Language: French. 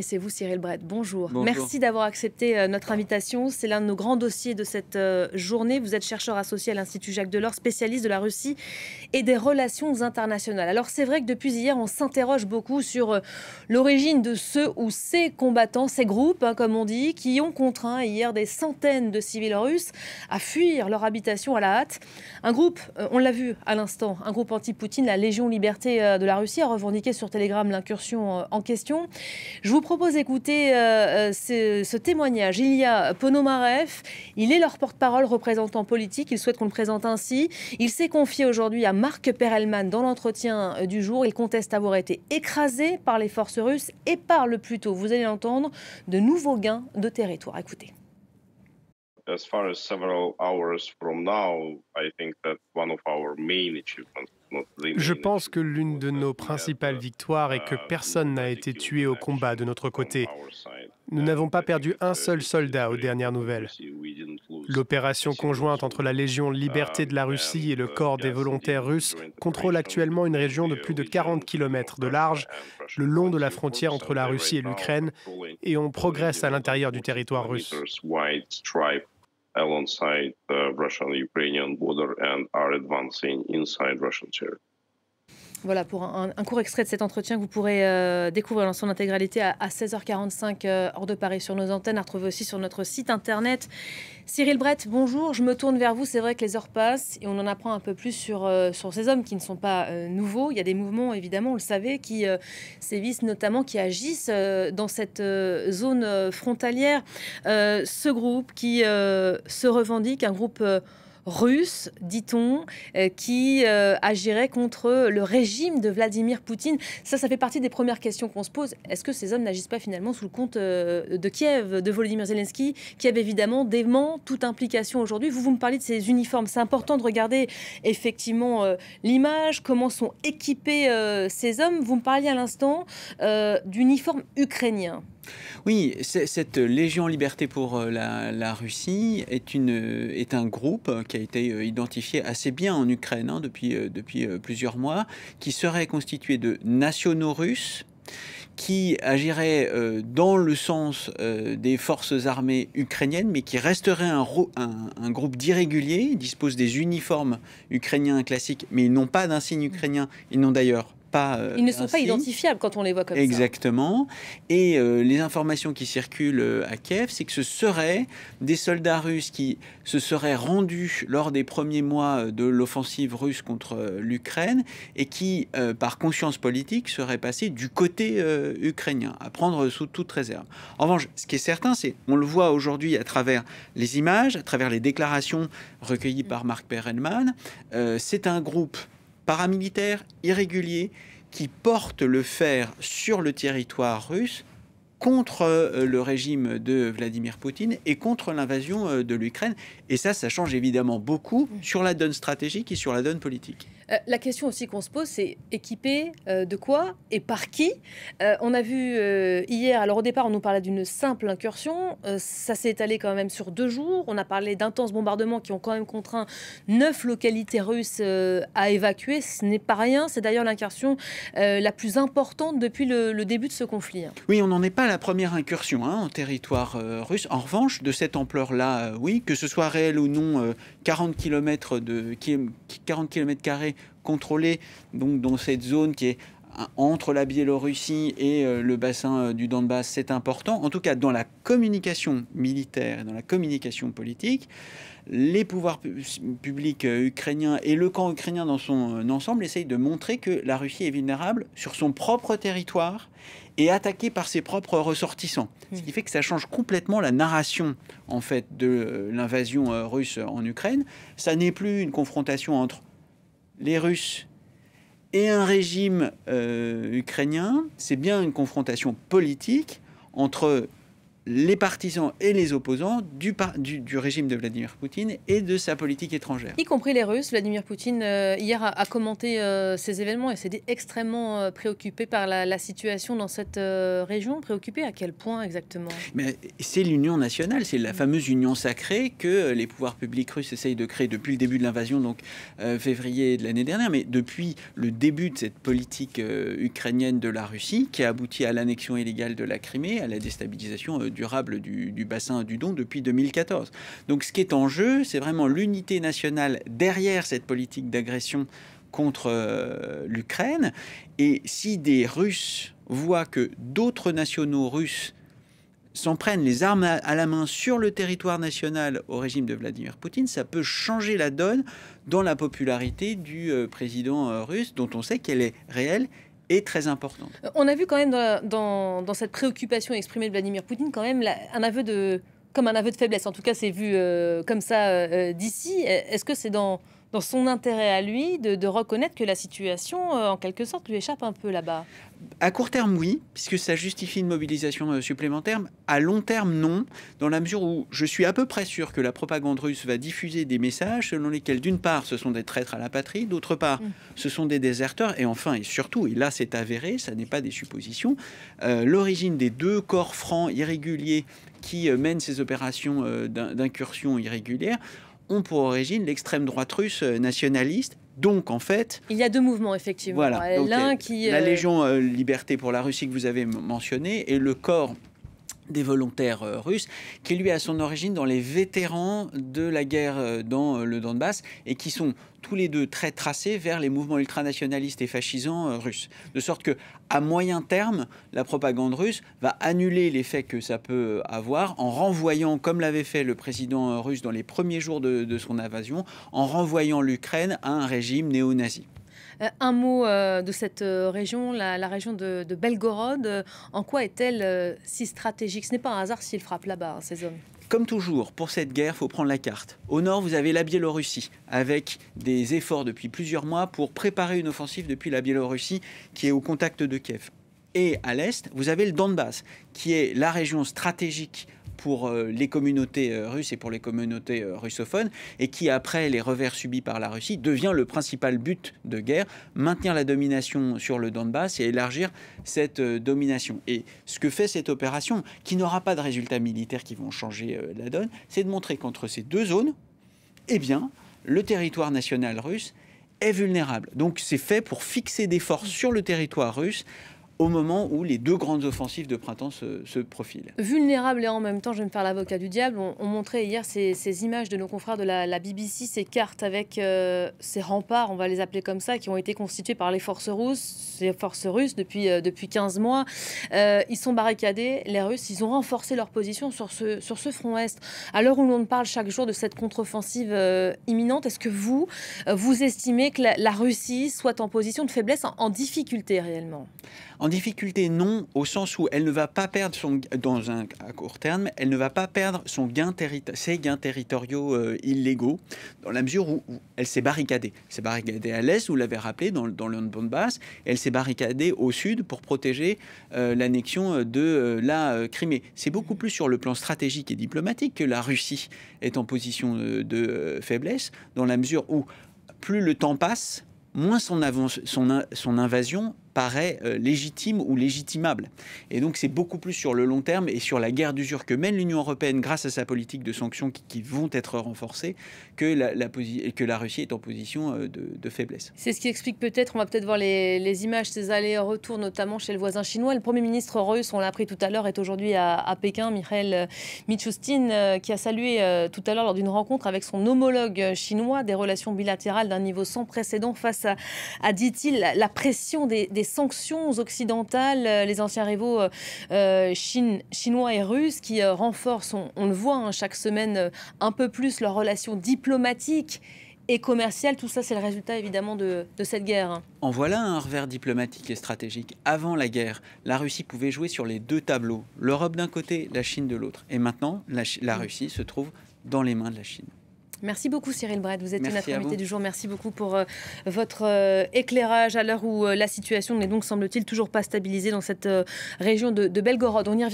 Et c'est vous, Cyril Brett. Bonjour. Bonjour. Merci d'avoir accepté notre invitation. C'est l'un de nos grands dossiers de cette journée. Vous êtes chercheur associé à l'Institut Jacques Delors, spécialiste de la Russie et des relations internationales. Alors c'est vrai que depuis hier, on s'interroge beaucoup sur l'origine de ceux ou ces combattants, ces groupes, comme on dit, qui ont contraint hier des centaines de civils russes à fuir leur habitation à la hâte. Un groupe, on l'a vu à l'instant, un groupe anti-Poutine, la Légion Liberté de la Russie, a revendiqué sur Telegram l'incursion en question. Je vous propose d'écouter ce témoignage. Ilya Ponomarev, il est leur porte-parole, représentant politique. Il souhaite qu'on le présente ainsi. Il s'est confié aujourd'hui à Marc Perelman dans l'entretien du jour. Il conteste avoir été écrasé par les forces russes et parle plutôt, vous allez l'entendre, de nouveaux gains de territoire. Écoutez. As far as several hours from now, I think that one of our main achievements. Je pense que l'une de nos principales victoires est que personne n'a été tué au combat de notre côté. Nous n'avons pas perdu un seul soldat aux dernières nouvelles. L'opération conjointe entre la Légion Liberté de la Russie et le corps des volontaires russes contrôle actuellement une région de plus de 40 km de large, le long de la frontière entre la Russie et l'Ukraine, et on progresse à l'intérieur du territoire russe. Alongside the Russian-Ukrainian border and are advancing inside Russian territory. Voilà pour un court extrait de cet entretien que vous pourrez découvrir dans son intégralité à 16h45 heure de Paris sur nos antennes, à retrouver aussi sur notre site internet. Cyril Brett, bonjour, je me tourne vers vous. C'est vrai que les heures passent et on en apprend un peu plus sur ces hommes qui ne sont pas nouveaux. Il y a des mouvements, évidemment, on le savait, qui sévissent notamment, qui agissent dans cette zone frontalière. Ce groupe qui se revendique, un groupe russe, dit-on, qui agirait contre le régime de Vladimir Poutine. Ça fait partie des premières questions qu'on se pose. Est-ce que ces hommes n'agissent pas finalement sous le compte de Kiev, de Volodymyr Zelensky, qui avait évidemment dément toute implication aujourd'hui? Vous me parlez de ces uniformes. C'est important de regarder effectivement l'image, comment sont équipés ces hommes. Vous me parliez à l'instant d'uniformes ukrainiens. Oui, cette Légion Liberté pour la Russie est un groupe qui a été identifié assez bien en Ukraine depuis plusieurs mois, qui serait constitué de nationaux russes, qui agirait dans le sens des forces armées ukrainiennes, mais qui resterait un groupe d'irréguliers. Ils disposent des uniformes ukrainiens classiques, mais ils n'ont pas d'insigne ukrainien. Ils n'ont d'ailleurs pas, ils ne sont pas identifiables quand on les voit comme ça. Exactement. Et les informations qui circulent à Kiev, c'est que ce seraient des soldats russes qui se seraient rendus lors des premiers mois de l'offensive russe contre l'Ukraine et qui, par conscience politique, seraient passés du côté ukrainien, à prendre sous toute réserve. En revanche, ce qui est certain, c'est on le voit aujourd'hui à travers les images, à travers les déclarations recueillies par Marc Perelman, c'est un groupe paramilitaires irréguliers qui portent le fer sur le territoire russe contre le régime de Vladimir Poutine et contre l'invasion de l'Ukraine. Et ça change évidemment beaucoup sur la donne stratégique et sur la donne politique. La question aussi qu'on se pose, c'est équipé de quoi et par qui? On a vu hier, alors au départ, on nous parlait d'une simple incursion. Ça s'est étalé quand même sur 2 jours. On a parlé d'intenses bombardements qui ont quand même contraint 9 localités russes à évacuer. Ce n'est pas rien. C'est d'ailleurs l'incursion la plus importante depuis le début de ce conflit. Oui, on n'en est pas à la première incursion en territoire russe. En revanche, de cette ampleur-là, oui, que ce soit réel ou non, 40 km carrés contrôlés, donc dans cette zone qui est entre la Biélorussie et le bassin du Donbass, c'est important. En tout cas, dans la communication militaire et dans la communication politique, les pouvoirs publics ukrainiens et le camp ukrainien dans son ensemble essayent de montrer que la Russie est vulnérable sur son propre territoire et attaquée par ses propres ressortissants. Ce qui fait que ça change complètement la narration en fait de l'invasion russe en Ukraine. Ça n'est plus une confrontation entre les Russes et un régime ukrainien, c'est bien une confrontation politique entre les partisans et les opposants du régime de Vladimir Poutine et de sa politique étrangère. Y compris les Russes. Vladimir Poutine, hier, a commenté ces événements et s'est dit extrêmement préoccupé par la situation dans cette région. Préoccupé à quel point exactement? Mais c'est l'union nationale, c'est la fameuse union sacrée que les pouvoirs publics russes essayent de créer depuis le début de l'invasion, donc février de l'année dernière, mais depuis le début de cette politique ukrainienne de la Russie, qui a abouti à l'annexion illégale de la Crimée, à la déstabilisation durable du bassin du Don depuis 2014. Donc ce qui est en jeu, c'est vraiment l'unité nationale derrière cette politique d'agression contre l'Ukraine. Et si des Russes voient que d'autres nationaux russes s'en prennent les armes à la main sur le territoire national au régime de Vladimir Poutine, ça peut changer la donne dans la popularité du président russe, dont on sait qu'elle est réelle et très importante. On a vu quand même dans cette préoccupation exprimée de Vladimir Poutine quand même un aveu de faiblesse. En tout cas, c'est vu comme ça d'ici. Est-ce que c'est dans son intérêt à lui de reconnaître que la situation, en quelque sorte, lui échappe un peu là-bas? À court terme, oui, puisque ça justifie une mobilisation supplémentaire. À long terme, non, dans la mesure où je suis à peu près sûr que la propagande russe va diffuser des messages selon lesquels, d'une part, ce sont des traîtres à la patrie, d'autre part, ce sont des déserteurs, et enfin, et surtout, et là c'est avéré, ça n'est pas des suppositions, l'origine des 2 corps francs irréguliers qui mènent ces opérations d'incursion irrégulière ont pour origine l'extrême droite russe nationaliste. Donc, en fait... Il y a 2 mouvements, effectivement. Voilà. Donc, l'un qui... La Légion Liberté pour la Russie que vous avez mentionné et le corps des volontaires russes, qui lui a son origine dans les vétérans de la guerre dans le Donbass et qui sont tous les deux très tracés vers les mouvements ultranationalistes et fascisants russes. De sorte que, à moyen terme, la propagande russe va annuler l'effet que ça peut avoir en renvoyant, comme l'avait fait le président russe dans les premiers jours de son invasion, en renvoyant l'Ukraine à un régime néo-nazi. Un mot de cette région, la région de Belgorod. En quoi est-elle si stratégique? Ce n'est pas un hasard s'ils frappent là-bas, ces hommes. Comme toujours, pour cette guerre, il faut prendre la carte. Au nord, vous avez la Biélorussie, avec des efforts depuis plusieurs mois pour préparer une offensive depuis la Biélorussie qui est au contact de Kiev. Et à l'est, vous avez le Donbass, qui est la région stratégique pour les communautés russes et pour les communautés russophones, et qui, après les revers subis par la Russie, devient le principal but de guerre, maintenir la domination sur le Donbass et élargir cette domination. Et ce que fait cette opération, qui n'aura pas de résultats militaires qui vont changer la donne, c'est de montrer qu'entre ces 2 zones, eh bien, le territoire national russe est vulnérable. Donc c'est fait pour fixer des forces sur le territoire russe au moment où les 2 grandes offensives de printemps se profilent. Vulnérable et en même temps, je vais me faire l'avocat du diable, on montrait hier ces images de nos confrères de la BBC, ces cartes avec ces remparts, on va les appeler comme ça, qui ont été constitués par les forces russes depuis 15 mois. Ils sont barricadés, les Russes, ils ont renforcé leur position sur ce front Est. À l'heure où l'on parle chaque jour de cette contre-offensive imminente, est-ce que vous estimez que la Russie soit en position de faiblesse, en difficulté réellement? En difficulté, non, au sens où elle ne va pas perdre à court terme, elle ne va pas perdre ses gains territoriaux illégaux, dans la mesure où elle s'est barricadée. Elle s'est barricadée à l'est, vous l'avez rappelé, dans le Donbass, et elle s'est barricadée au sud pour protéger l'annexion de la Crimée. C'est beaucoup plus sur le plan stratégique et diplomatique que la Russie est en position de faiblesse, dans la mesure où plus le temps passe, moins son invasion paraît légitime ou légitimable. Et donc c'est beaucoup plus sur le long terme et sur la guerre d'usure que mène l'Union européenne grâce à sa politique de sanctions qui vont être renforcées que la Russie est en position de faiblesse. C'est ce qui explique peut-être, on va peut-être voir les images, ces allers-retours notamment chez le voisin chinois. Le Premier ministre russe, on l'a appris tout à l'heure, est aujourd'hui à Pékin, Mikhail Mishustin, qui a salué tout à l'heure lors d'une rencontre avec son homologue chinois des relations bilatérales d'un niveau sans précédent face à dit-il, la pression des sanctions occidentales, les anciens rivaux chinois et russes qui renforcent, on le voit chaque semaine, un peu plus leurs relations diplomatiques et commerciales. Tout ça, c'est le résultat évidemment de cette guerre. En voilà un revers diplomatique et stratégique. Avant la guerre, la Russie pouvait jouer sur les 2 tableaux, l'Europe d'un côté, la Chine de l'autre. Et maintenant, la Russie se trouve dans les mains de la Chine. Merci beaucoup Cyril Brett, vous êtes notre invité du jour. Merci beaucoup pour votre éclairage à l'heure où la situation n'est donc, semble-t-il, toujours pas stabilisée dans cette région de Belgorod. On y revient.